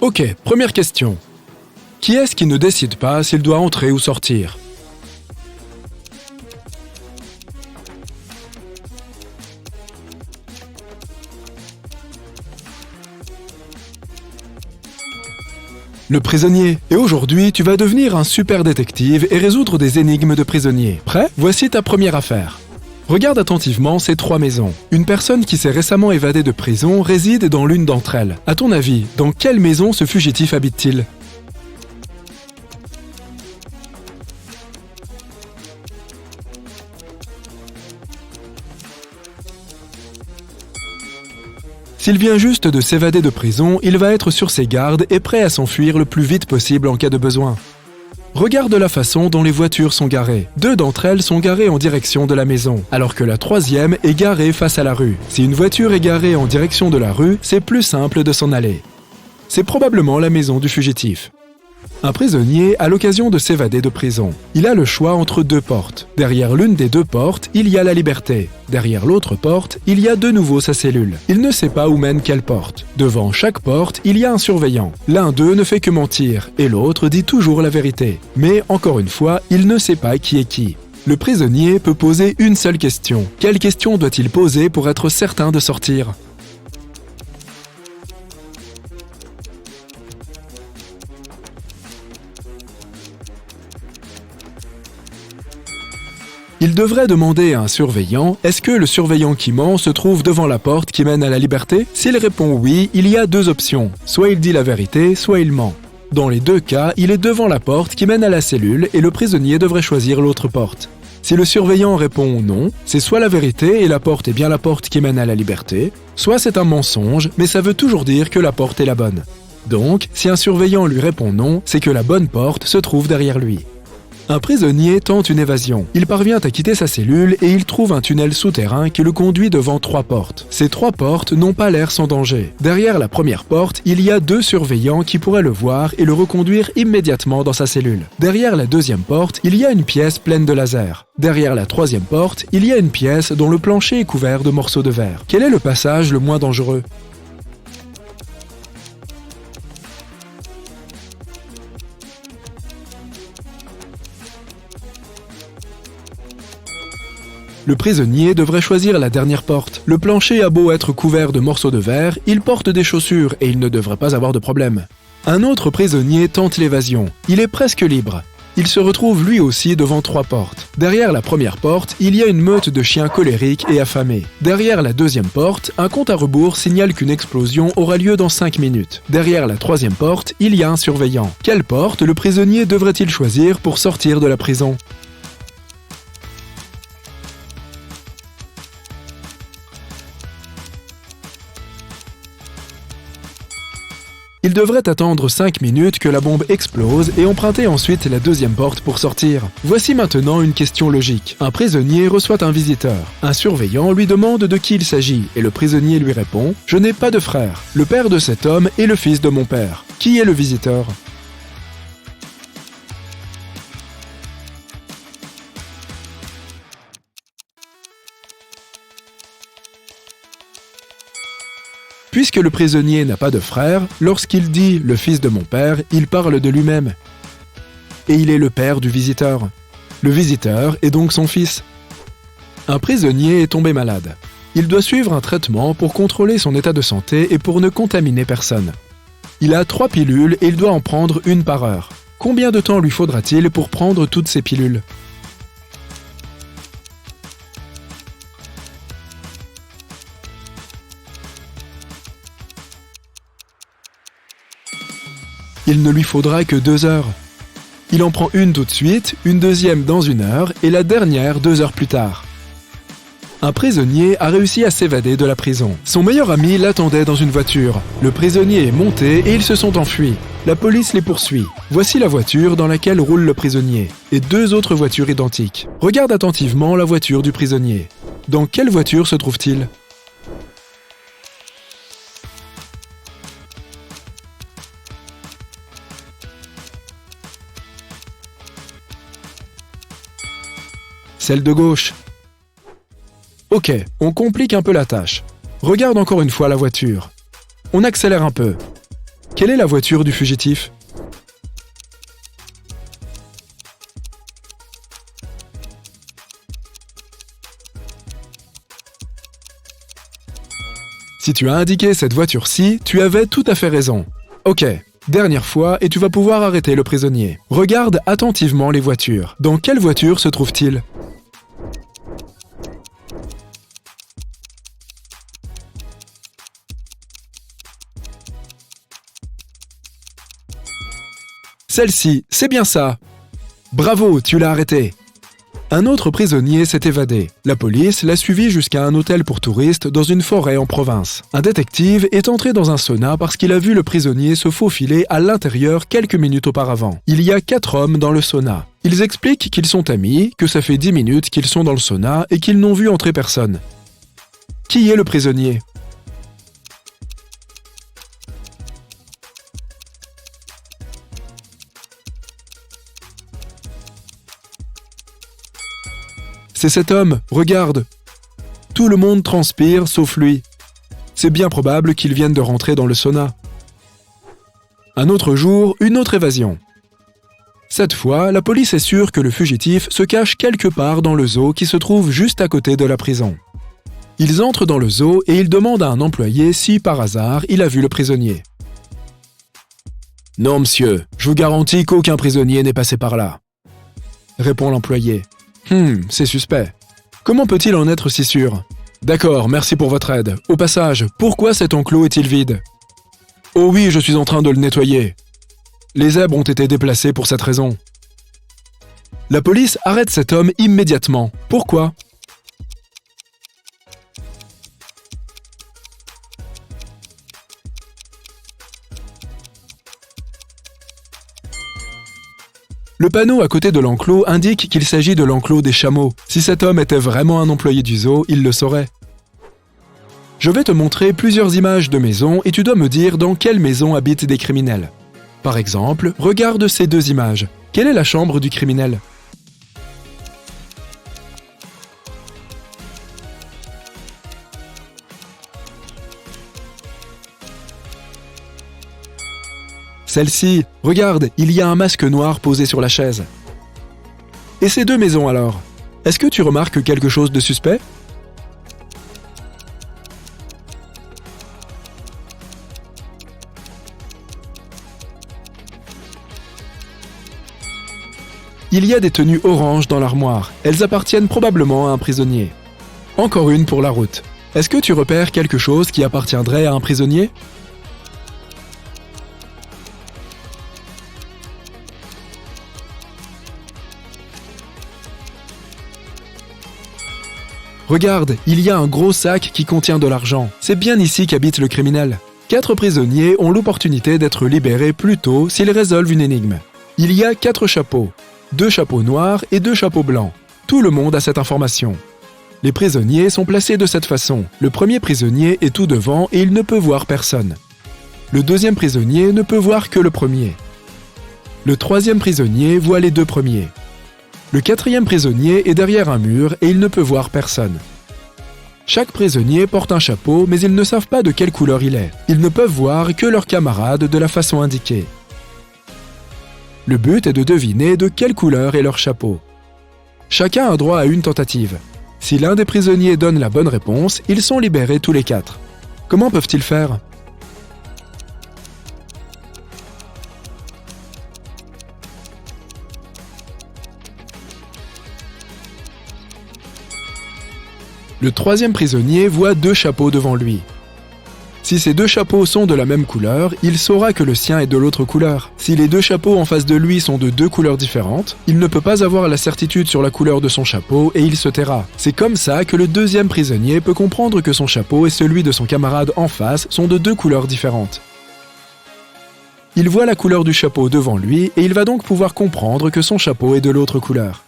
Ok, première question. Qui est-ce qui ne décide pas s'il doit entrer ou sortir? Le prisonnier. Et aujourd'hui, tu vas devenir un super détective et résoudre des énigmes de prisonniers. Prêt? Voici ta première affaire. Regarde attentivement ces 3 maisons. Une personne qui s'est récemment évadée de prison réside dans l'une d'entre elles. À ton avis, dans quelle maison ce fugitif habite-t-il? S'il vient juste de s'évader de prison, il va être sur ses gardes et prêt à s'enfuir le plus vite possible en cas de besoin. Regarde la façon dont les voitures sont garées. 2 d'entre elles sont garées en direction de la maison, alors que la 3e est garée face à la rue. Si une voiture est garée en direction de la rue, c'est plus simple de s'en aller. C'est probablement la maison du fugitif. Un prisonnier a l'occasion de s'évader de prison. Il a le choix entre 2 portes. Derrière l'une des 2 portes, il y a la liberté. Derrière l'autre porte, il y a de nouveau sa cellule. Il ne sait pas où mène quelle porte. Devant chaque porte, il y a un surveillant. L'un d'eux ne fait que mentir, et l'autre dit toujours la vérité. Mais, encore une fois, il ne sait pas qui est qui. Le prisonnier peut poser une seule question. Quelle question doit-il poser pour être certain de sortir ? Il devrait demander à un surveillant « Est-ce que le surveillant qui ment se trouve devant la porte qui mène à la liberté ?» S'il répond oui, il y a 2 options. Soit il dit la vérité, soit il ment. Dans les 2 cas, il est devant la porte qui mène à la cellule et le prisonnier devrait choisir l'autre porte. Si le surveillant répond non, c'est soit la vérité et la porte est bien la porte qui mène à la liberté, soit c'est un mensonge, mais ça veut toujours dire que la porte est la bonne. Donc, si un surveillant lui répond non, c'est que la bonne porte se trouve derrière lui. Un prisonnier tente une évasion. Il parvient à quitter sa cellule et il trouve un tunnel souterrain qui le conduit devant 3 portes. Ces 3 portes n'ont pas l'air sans danger. Derrière la première porte, il y a 2 surveillants qui pourraient le voir et le reconduire immédiatement dans sa cellule. Derrière la 2e porte, il y a une pièce pleine de lasers. Derrière la 3e porte, il y a une pièce dont le plancher est couvert de morceaux de verre. Quel est le passage le moins dangereux ? Le prisonnier devrait choisir la dernière porte. Le plancher a beau être couvert de morceaux de verre, il porte des chaussures et il ne devrait pas avoir de problème. Un autre prisonnier tente l'évasion. Il est presque libre. Il se retrouve lui aussi devant 3 portes. Derrière la première porte, il y a une meute de chiens colériques et affamés. Derrière la 2e porte, un compte à rebours signale qu'une explosion aura lieu dans 5 minutes. Derrière la 3e porte, il y a un surveillant. Quelle porte le prisonnier devrait-il choisir pour sortir de la prison ? Il devrait attendre 5 minutes que la bombe explose et emprunter ensuite la 2e porte pour sortir. Voici maintenant une question logique. Un prisonnier reçoit un visiteur. Un surveillant lui demande de qui il s'agit et le prisonnier lui répond « Je n'ai pas de frère. Le père de cet homme est le fils de mon père. Qui est le visiteur ?» Puisque le prisonnier n'a pas de frère, lorsqu'il dit « le fils de mon père », il parle de lui-même. Et il est le père du visiteur. Le visiteur est donc son fils. Un prisonnier est tombé malade. Il doit suivre un traitement pour contrôler son état de santé et pour ne contaminer personne. Il a 3 pilules et il doit en prendre une par heure. Combien de temps lui faudra-t-il pour prendre toutes ces pilules ? Il ne lui faudra que 2 heures. Il en prend une tout de suite, une deuxième dans 1 heure et la dernière 2 heures plus tard. Un prisonnier a réussi à s'évader de la prison. Son meilleur ami l'attendait dans une voiture. Le prisonnier est monté et ils se sont enfuis. La police les poursuit. Voici la voiture dans laquelle roule le prisonnier et 2 autres voitures identiques. Regarde attentivement la voiture du prisonnier. Dans quelle voiture se trouve-t-il ? Celle de gauche. Ok, on complique un peu la tâche. Regarde encore une fois la voiture. On accélère un peu. Quelle est la voiture du fugitif? Si tu as indiqué cette voiture-ci, tu avais tout à fait raison. Ok, dernière fois et tu vas pouvoir arrêter le prisonnier. Regarde attentivement les voitures. Dans quelle voiture se trouve-t-il? Celle-ci, c'est bien ça. Bravo, tu l'as arrêté. Un autre prisonnier s'est évadé. La police l'a suivi jusqu'à un hôtel pour touristes dans une forêt en province. Un détective est entré dans un sauna parce qu'il a vu le prisonnier se faufiler à l'intérieur quelques minutes auparavant. Il y a 4 hommes dans le sauna. Ils expliquent qu'ils sont amis, que ça fait 10 minutes qu'ils sont dans le sauna et qu'ils n'ont vu entrer personne. Qui est le prisonnier? C'est cet homme, regarde. Tout le monde transpire sauf lui. C'est bien probable qu'il vienne de rentrer dans le sauna. Un autre jour, une autre évasion. Cette fois, la police est sûre que le fugitif se cache quelque part dans le zoo qui se trouve juste à côté de la prison. Ils entrent dans le zoo et ils demandent à un employé si, par hasard, il a vu le prisonnier. « Non, monsieur, je vous garantis qu'aucun prisonnier n'est passé par là. » répond l'employé. C'est suspect. Comment peut-il en être si sûr? D'accord, merci pour votre aide. Au passage, pourquoi cet enclos est-il vide? Oh oui, je suis en train de le nettoyer. Les zèbres ont été déplacés pour cette raison. La police arrête cet homme immédiatement. Pourquoi? Le panneau à côté de l'enclos indique qu'il s'agit de l'enclos des chameaux. Si cet homme était vraiment un employé du zoo, il le saurait. Je vais te montrer plusieurs images de maisons et tu dois me dire dans quelle maison habitent des criminels. Par exemple, regarde ces 2 images. Quelle est la chambre du criminel? Celle-ci, regarde, il y a un masque noir posé sur la chaise. Et ces 2 maisons alors? Est-ce que tu remarques quelque chose de suspect? Il y a des tenues oranges dans l'armoire. Elles appartiennent probablement à un prisonnier. Encore une pour la route. Est-ce que tu repères quelque chose qui appartiendrait à un prisonnier? Regarde, il y a un gros sac qui contient de l'argent. C'est bien ici qu'habite le criminel. 4 prisonniers ont l'opportunité d'être libérés plus tôt s'ils résolvent une énigme. Il y a 4 chapeaux. 2 chapeaux noirs et 2 chapeaux blancs. Tout le monde a cette information. Les prisonniers sont placés de cette façon. Le premier prisonnier est tout devant et il ne peut voir personne. Le deuxième prisonnier ne peut voir que le premier. Le troisième prisonnier voit les 2 premiers. Le 4e prisonnier est derrière un mur et il ne peut voir personne. Chaque prisonnier porte un chapeau, mais ils ne savent pas de quelle couleur il est. Ils ne peuvent voir que leurs camarades de la façon indiquée. Le but est de deviner de quelle couleur est leur chapeau. Chacun a droit à une tentative. Si l'un des prisonniers donne la bonne réponse, ils sont libérés tous les 4. Comment peuvent-ils faire? Le 3e prisonnier voit 2 chapeaux devant lui. Si ces 2 chapeaux sont de la même couleur, il saura que le sien est de l'autre couleur. Si les 2 chapeaux en face de lui sont de 2 couleurs différentes, il ne peut pas avoir la certitude sur la couleur de son chapeau et il se taira. C'est comme ça que le 2e prisonnier peut comprendre que son chapeau et celui de son camarade en face sont de 2 couleurs différentes. Il voit la couleur du chapeau devant lui et il va donc pouvoir comprendre que son chapeau est de l'autre couleur.